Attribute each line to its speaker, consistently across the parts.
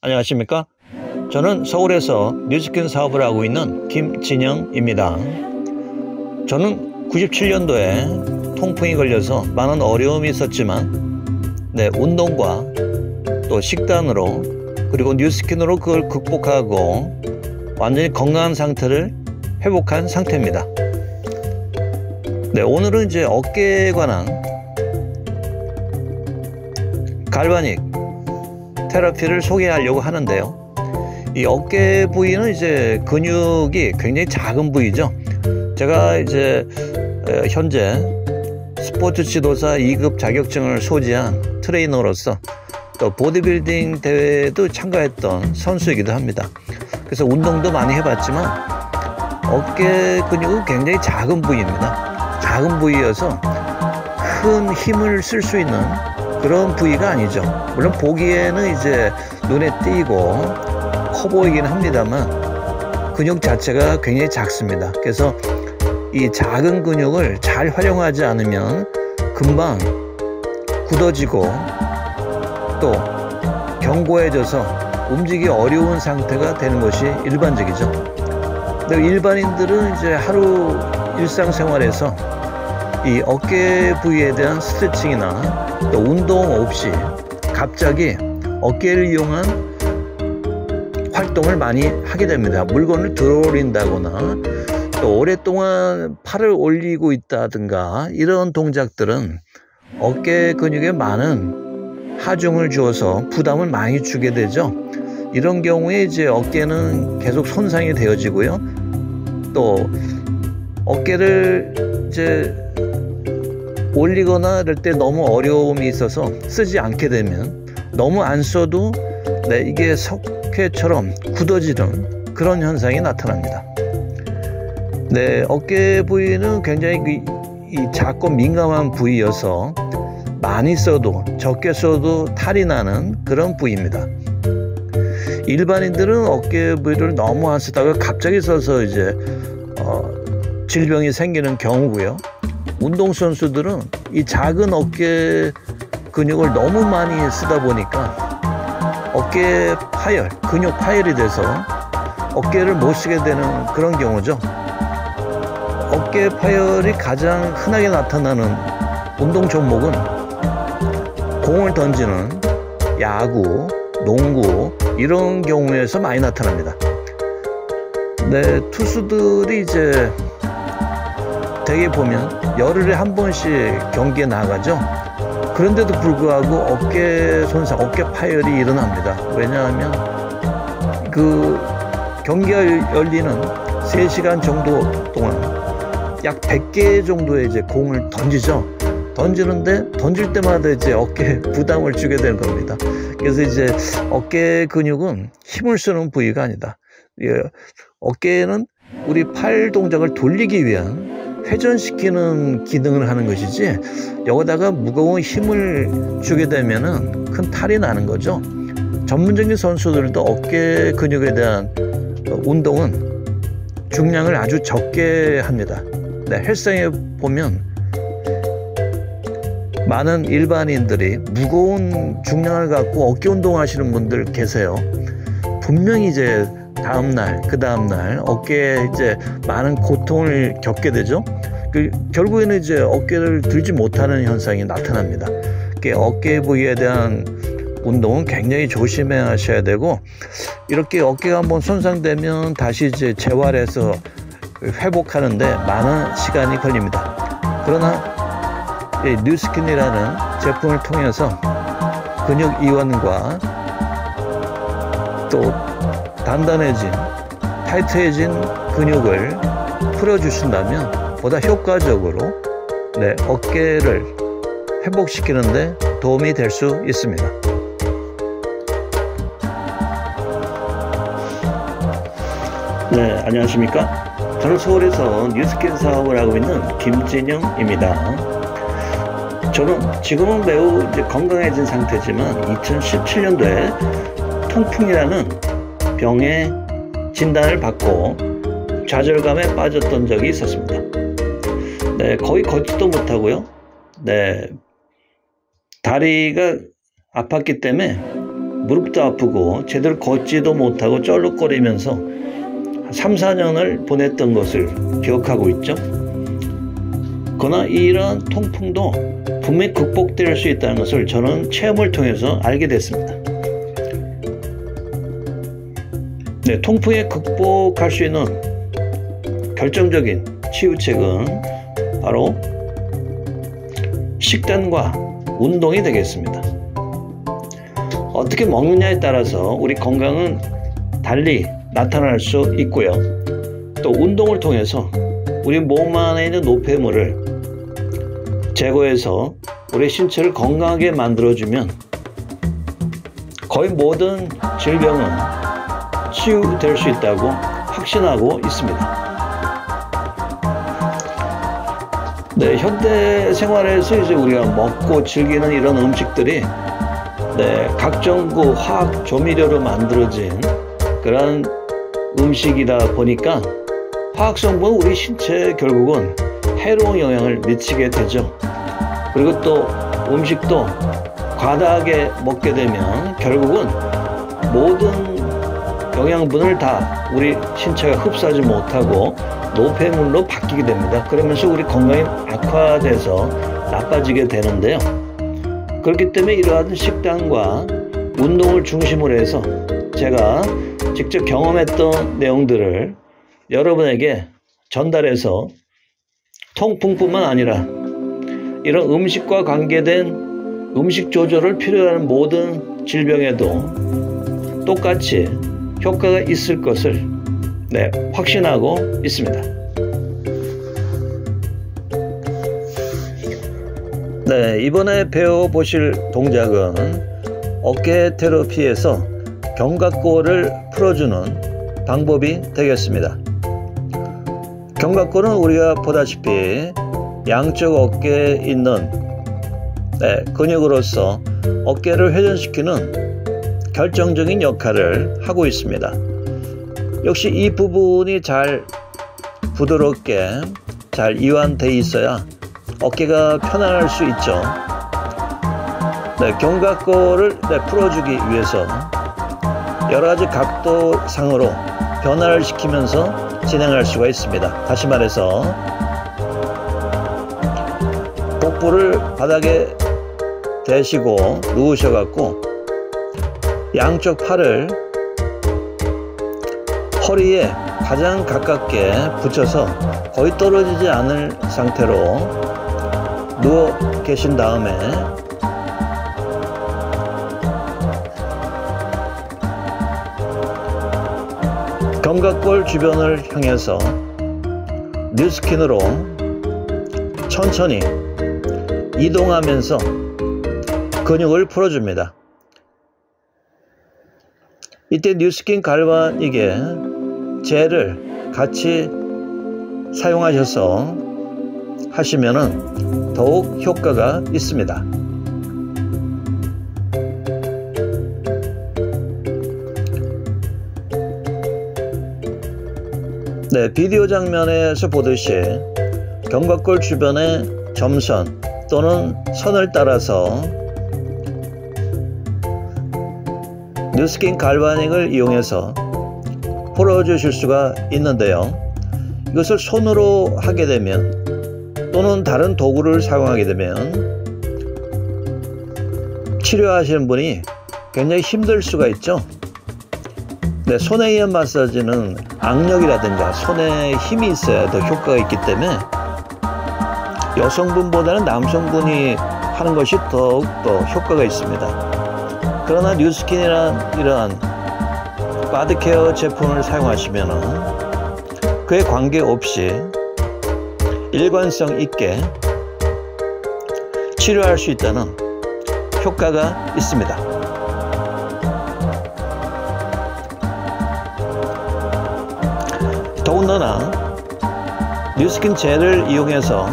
Speaker 1: 안녕하십니까? 저는 서울에서 뉴스킨 사업을 하고 있는 김진영입니다. 저는 97년도에 통풍이 걸려서 많은 어려움이 있었지만 운동과 또 식단으로 그리고 뉴스킨으로 그걸 극복하고 완전히 건강한 상태를 회복한 상태입니다. 오늘은 이제 어깨에 관한 갈바닉 테라피를 소개하려고 하는데요. 이 어깨 부위는 이제 근육이 굉장히 작은 부위죠. 제가 이제 현재 스포츠 지도사 2급 자격증을 소지한 트레이너로서 또 보디빌딩 대회도 참가했던 선수이기도 합니다. 그래서 운동도 많이 해봤지만 어깨 근육은 굉장히 작은 부위입니다. 작은 부위여서 큰 힘을 쓸 수 있는 그런 부위가 아니죠. 물론 보기에는 이제 눈에 띄고 커 보이긴 합니다만 근육 자체가 굉장히 작습니다. 그래서 이 작은 근육을 잘 활용하지 않으면 금방 굳어지고 또 견고해져서 움직이기 어려운 상태가 되는 것이 일반적이죠. 근데 일반인들은 이제 하루 일상생활에서 이 어깨 부위에 대한 스트레칭이나 또 운동 없이 갑자기 어깨를 이용한 활동을 많이 하게 됩니다. 물건을 들어 올린다거나 또 오랫동안 팔을 올리고 있다든가 이런 동작들은 어깨 근육에 많은 하중을 주어서 부담을 많이 주게 되죠. 이런 경우에 이제 어깨는 계속 손상이 되어지고요. 또 어깨를 이제 올리거나 이럴 때 너무 어려움이 있어서 쓰지 않게 되면 너무 안 써도 이게 석회처럼 굳어지는 그런 현상이 나타납니다. 어깨 부위는 굉장히 이 작고 민감한 부위여서 많이 써도 적게 써도 탈이 나는 그런 부위입니다. 일반인들은 어깨 부위를 너무 안 쓰다가 갑자기 써서 이제 질병이 생기는 경우고요. 운동선수들은 이 작은 어깨 근육을 너무 많이 쓰다 보니까 어깨 파열, 근육 파열이 돼서 어깨를 못 쓰게 되는 그런 경우죠. 어깨 파열이 가장 흔하게 나타나는 운동 종목은 공을 던지는 야구, 농구 이런 경우에서 많이 나타납니다. 투수들이 이제 대개 보면 열흘에 한 번씩 경기에 나가죠. 그런데도 불구하고 어깨 손상, 어깨 파열이 일어납니다. 왜냐하면 그 경기가 열리는 3시간 정도 동안 약 100개 정도의 이제 공을 던지죠. 던지는데 던질 때마다 이제 어깨에 부담을 주게 되는 겁니다. 그래서 이제 어깨 근육은 힘을 쓰는 부위가 아니다. 어깨는 우리 팔 동작을 돌리기 위한 회전시키는 기능을 하는 것이지 여기다가 무거운 힘을 주게 되면은 큰 탈이 나는 거죠. 전문적인 선수들도 어깨 근육에 대한 운동은 중량을 아주 적게 합니다. 헬스장에 보면 많은 일반인들이 무거운 중량을 갖고 어깨 운동하시는 분들 계세요. 분명히 이제 다음날, 그 다음날 어깨에 이제 많은 고통을 겪게 되죠. 결국에는 이제 어깨를 들지 못하는 현상이 나타납니다. 어깨 부위에 대한 운동은 굉장히 조심해야 하셔야 되고, 이렇게 어깨가 한번 손상되면 다시 이제 재활해서 회복하는데 많은 시간이 걸립니다. 그러나 뉴스킨이라는 제품을 통해서 근육 이완과 또 단단해진, 타이트해진 근육을 풀어주신다면 보다 효과적으로 어깨를 회복시키는데 도움이 될 수 있습니다. 안녕하십니까? 저는 서울에서 뉴스킨 사업을 하고 있는 김진영입니다. 저는 지금은 매우 이제 건강해진 상태지만 2017년도에 통풍이라는 병의 진단을 받고 좌절감에 빠졌던 적이 있었습니다. 거의 걷지도 못하고요. 다리가 아팠기 때문에 무릎도 아프고 제대로 걷지도 못하고 쩔룩거리면서 3, 4년을 보냈던 것을 기억하고 있죠. 그러나 이러한 통풍도 분명히 극복될 수 있다는 것을 저는 체험을 통해서 알게 됐습니다. 네, 통풍에 극복할 수 있는 결정적인 치유책은 바로 식단과 운동이 되겠습니다. 어떻게 먹느냐에 따라서 우리 건강은 달리 나타날 수 있고요. 또 운동을 통해서 우리 몸 안에 있는 노폐물을 제거해서 우리 신체를 건강하게 만들어주면 거의 모든 질병은 치유될 수 있다고 확신하고 있습니다. 네, 현대 생활에서 이제 우리가 먹고 즐기는 이런 음식들이 각종 화학 조미료로 만들어진 그런 음식이다 보니까 화학 성분은 우리 신체에 결국은 해로운 영향을 미치게 되죠. 그리고 또 음식도 과다하게 먹게 되면 결국은 모든 영양분을 다 우리 신체가 흡수하지 못하고 노폐물로 바뀌게 됩니다. 그러면서 우리 건강이 악화돼서 나빠지게 되는데요. 그렇기 때문에 이러한 식단과 운동을 중심으로 해서 제가 직접 경험했던 내용들을 여러분에게 전달해서 통풍뿐만 아니라 이런 음식과 관계된 음식 조절을 필요로 하는 모든 질병에도 똑같이 효과가 있을 것을 확신하고 있습니다. 이번에 배워보실 동작은 어깨 테라피에서 견갑골을 풀어주는 방법이 되겠습니다. 견갑골은 우리가 보다시피 양쪽 어깨에 있는 근육으로서 어깨를 회전시키는 결정적인 역할을 하고 있습니다. 역시 이 부분이 잘 부드럽게 잘 이완되어 있어야 어깨가 편안할 수 있죠. 견갑골을 풀어주기 위해서 여러가지 각도상으로 변화를 시키면서 진행할 수가 있습니다. 다시 말해서 복부를 바닥에 대시고 누우셔갖고 양쪽 팔을 허리에 가장 가깝게 붙여서 거의 떨어지지 않을 상태로 누워 계신 다음에 견갑골 주변을 향해서 뉴스킨으로 천천히 이동하면서 근육을 풀어줍니다. 이때 뉴스킨 갈바닉에 젤을 같이 사용하셔서 하시면은 더욱 효과가 있습니다. 비디오 장면에서 보듯이 견갑골 주변의 점선 또는 선을 따라서 뉴스킨 갈바닉을 이용해서 풀어주실 수가 있는데요. 이것을 손으로 하게 되면 또는 다른 도구를 사용하게 되면 치료하시는 분이 굉장히 힘들 수가 있죠. 손에 의한 마사지는 악력이라든가 손에 힘이 있어야 더 효과가 있기 때문에 여성분보다는 남성분이 하는 것이 더욱더 효과가 있습니다. 그러나 뉴스킨이란 이러한 바디케어 제품을 사용하시면 그에 관계없이 일관성 있게 치료할 수 있다는 효과가 있습니다. 더군다나 뉴스킨 젤을 이용해서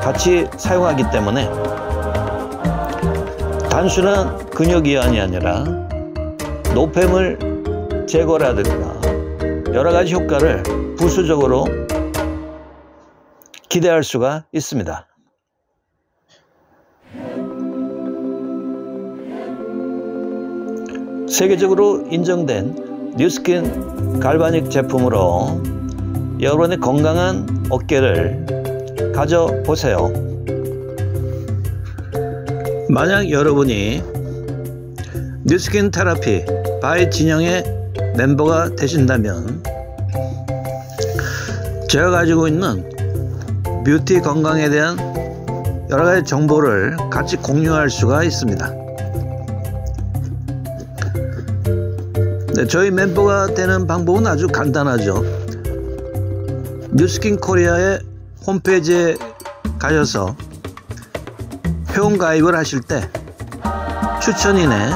Speaker 1: 같이 사용하기 때문에 단순한 근육 이완이 아니라 노폐물 제거라든가 여러가지 효과를 부수적으로 기대할 수가 있습니다. 세계적으로 인정된 뉴스킨 갈바닉 제품으로 여러분의 건강한 어깨를 가져보세요. 만약 여러분이 뉴스킨 테라피 바이 진영의 멤버가 되신다면 제가 가지고 있는 뷰티 건강에 대한 여러가지 정보를 같이 공유할 수가 있습니다. 네, 저희 멤버가 되는 방법은 아주 간단하죠. 뉴스킨 코리아의 홈페이지에 가셔서 회원가입을 하실 때 추천인의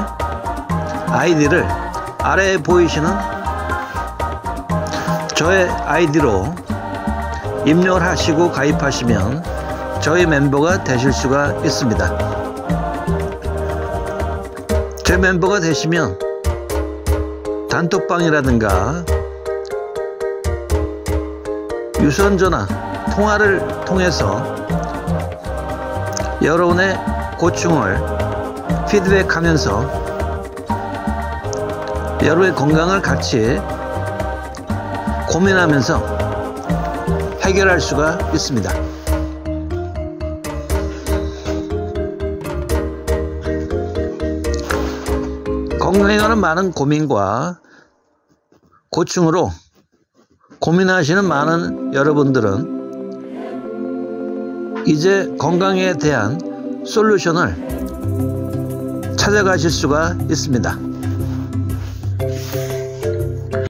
Speaker 1: 아이디를 아래에 보이시는 저의 아이디로 입력을 하시고 가입하시면 저희 멤버가 되실 수가 있습니다. 제 멤버가 되시면 단톡방이라든가 유선전화 통화를 통해서 여러분의 고충을 피드백하면서 여러분의 건강을 같이 고민하면서 해결할 수가 있습니다. 건강에 관한 많은 고민과 고충으로 고민하시는 많은 여러분들은 이제 건강에 대한 솔루션을 찾아가실 수가 있습니다.